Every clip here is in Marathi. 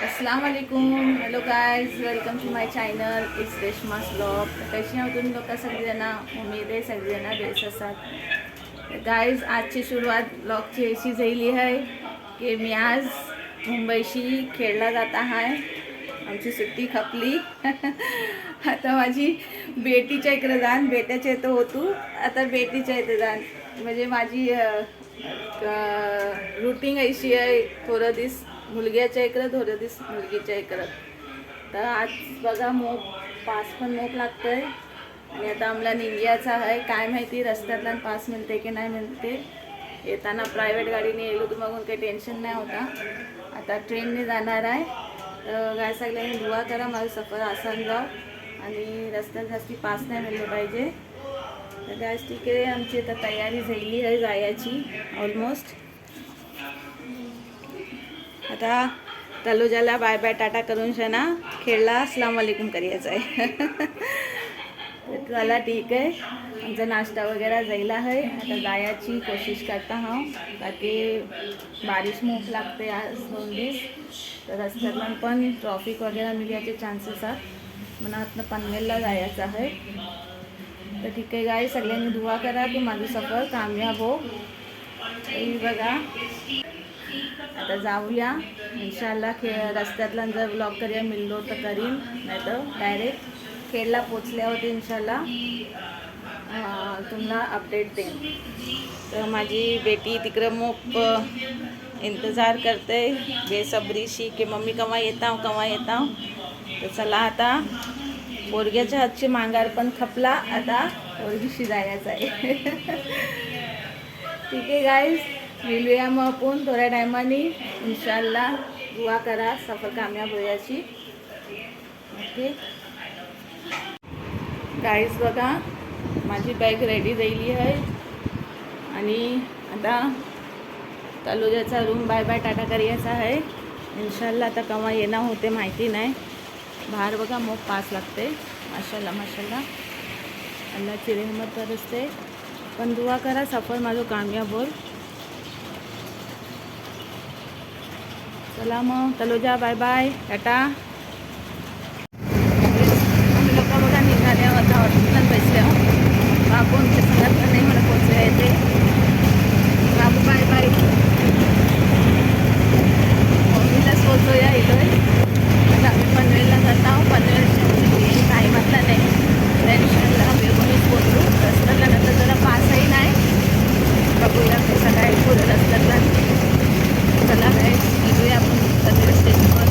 अस्सलाम वालेकुम. Hello guys, welcome to my channel. It's Reshma's blog. कशी आहोत तुम्ही लोक सगळेजण? उमेद आहे सगळेजण बेस असतात. गायज, आजची सुरुवात ब्लॉगची अशी झाली आहे की मी आज मुंबईशी खेळला जात आहे. आमची सुट्टी खपली. आता माझी बेटीच्या इकडे जाण, बेट्याच्या इथं होतो, आता बेटीच्या इथं जाण. म्हणजे माझी रुटीन अशी आहे, थोडं दिस मुलग्याच्या इकडं, थोडं दिस मुलगीच्या इकडं. तर आज बघा पास पण मोप लागतंय आणि आता आम्हाला निघायचं आहे. काय माहिती रस्त्यातला पास मिळते की नाही मिळते. येताना प्रायव्हेट गाडीने येलो तर मग काही टेन्शन नाही होता. आता ट्रेनने जाणार आहे. तर काय सगळ्यांनी दुआ करा माझं सफर आसान जाव आणि रस्त्यात जास्ती पास नाही मिळलं पाहिजे. तर गॅस ठीक आहे, आमची आता तयारी झाली आहे जायची ऑलमोस्ट. आता तलोजाला बाय बाय टाटा करून शना खेळला अस्सलाम वालेकुम करायचं आहे. तर चला ठीक आहे, आमचा नाश्ता वगैरे जायला आहे. आता जायची कोशिश करता हा, ताकी बारिश मोप लागते आज 2 दिवस. तर रस्त्यातला पण ट्रॉफिक वगैरे मिळायचे चान्सेस आहेत. मला आतनं पनवेलला जायचं आहे. तर ठीक आहे गाय, सगळ्यांनी दुआ करा की माझं सफर कामयाब हो. बघा आता जाऊया इन्शाल्लाह. रस्त्यातला जर ब्लॉग करायला मिळलो तर करीन, नाही तर डायरेक्ट खेडला पोचल्यावरती इन्शाल्लाह तुम्हाला अपडेट देईन. तर माझी बेटी तिकडं मोप इंतजार करते बेसब्रीशी की मम्मी केव्हा येता. तर चला, आता पोरग्याच्या हातची मांगार पण खपला, आता पोरगीशी जायचं आहे. ठीक आहे गाईज, मिळूया मग आपण थोड्या टायमाने इन्शाल्लाह. दुआ करा सफर कामयाब होयाची. ओके गाईज, बघा माझी बॅग रेडी झाली आहे आणि आता तलोजाचा रूम बाय बाय टाटा करायचा आहे इन्शाल्लाह. आता केव्हा येणं होते माहिती नाही. बाहेर बघा मग पास लागते. माशाल्लाह माशाल्लाह, अल्लाहची रहमत बरसते. पण दुआ करा सफर माझं कामयाब होईल. चला मग तलोजा, बाय बाय टाटा. आम्ही लोक बघा निघाल्या आता हॉस्पिटल बसल्या. बाबू आमच्या संघात नाही मला पोचले येते. बाबू बाय बाय. मम्मीलाच पोचवूया इकडे. आता आम्ही पनवेलला जात आहोत. पनवेल टाईमातला नाही, टेन्शनला वेगळीच पोचलो. रस्त्याला नंतर जरा पासही नाही. बघूया कसं काय पुढे रस्त्यातला. चला काय निघूया आपण पनवेल स्टेशनवर.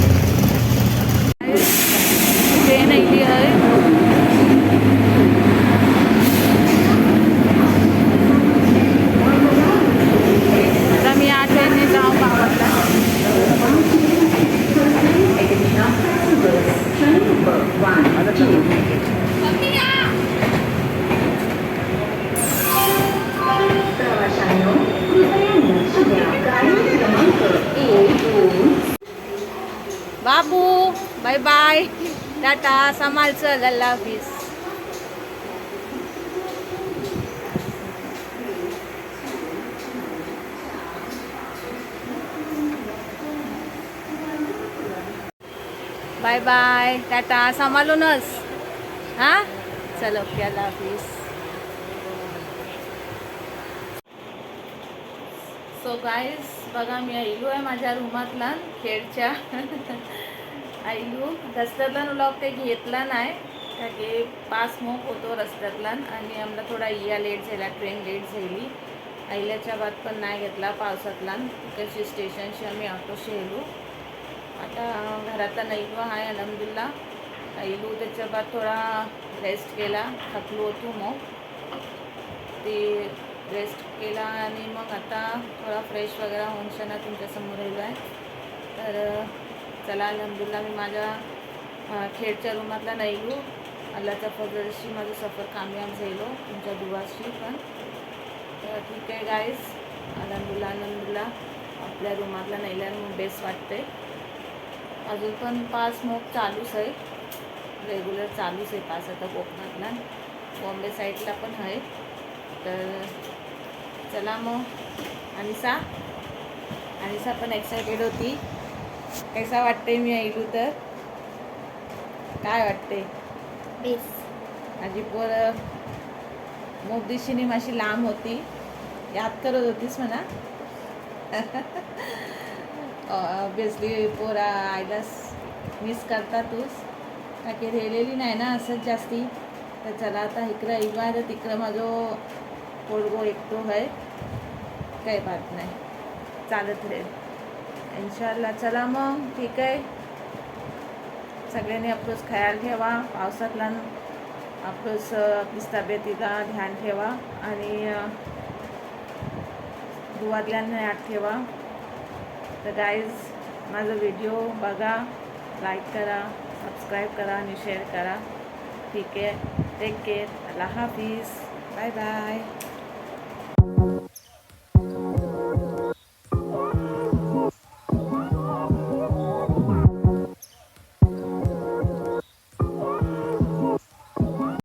ट्रेन आली आहे. आता मी या ट्रेनने जाऊ भावातला. बाबू बाय बाय टाटा, सांभाळ, चल, अल्लाह हाफिज. बाय बाय टाटा, सांभाळूनच. हां चल, ओके, अल्लाह हाफिज. सो गाईज, बघा मी आईलू आहे माझ्या रूमातला खेडच्या. आईलू रस्त्यातला व्लॉग काही घेतला नाही, का की पास मोक होतो रस्त्यातला आणि आम्हाला थोडा लेट झाला, ट्रेन लेट झाली. आईल्याच्या बाद पण नाही घेतला पावसातला. कशी स्टेशनशी आम्ही ऑटोशी येलो. आता घरातला नैलो आहे अल्हम्दुलिल्लाह. आईलू त्याच्या बाद थोडा रेस्ट केला, थकलो होतो. मग ते रेस्ट केला आणि मग आता थोडा फ्रेश वगैरे होऊन शना तुमच्यासमोर येलो आहे. तर चला अल्हम्दुलिल्लाह, मी माझ्या खेडच्या रूमातला नाहीलो. अल्लाहच्या फजलशी माझं सफर कामयाब झालो, तुमच्या दुआशी पण. तर ठीक आहे गाईज, अल्हम्दुलिल्लाह आपल्या रूमातला नाहीला मग बेस्ट वाटते. अजून पण पास मग चालूच आहे, रेग्युलर चालूच आहे पास. आता कोकणातला बॉम्बे साईडला पण आहे. तर चला मग. अनिसा पण एक्सायटेड होती कैसा वाटते मी आईलू तर काय वाटते बेस माझी पोरं मोदिशीने माशी लांब होती याद करत होतीस म्हणा ऑब्विसली पोरा आईला मिस करता तूच का की राहिलेली नाही ना असंच जास्ती तर चला आता इकडं इवा तर तिकडं माझं पोरगो एकटो आहे काही बात नाही चालत राहील इन्शाल्लाह. चला मग ठीक आहे. सगळ्यांनी आपलंच ख्याल ठेवा पावसातला आपलंच आपली तब्येतीला ध्यान ठेवा आणि दुवातल्यांना याद ठेवा. तर गाईज माझा व्हिडिओ बघा, लाईक करा, सबस्क्राईब करा आणि शेअर करा. ठीक आहे. Take care. अल्लाह हाफिज. Bye bye.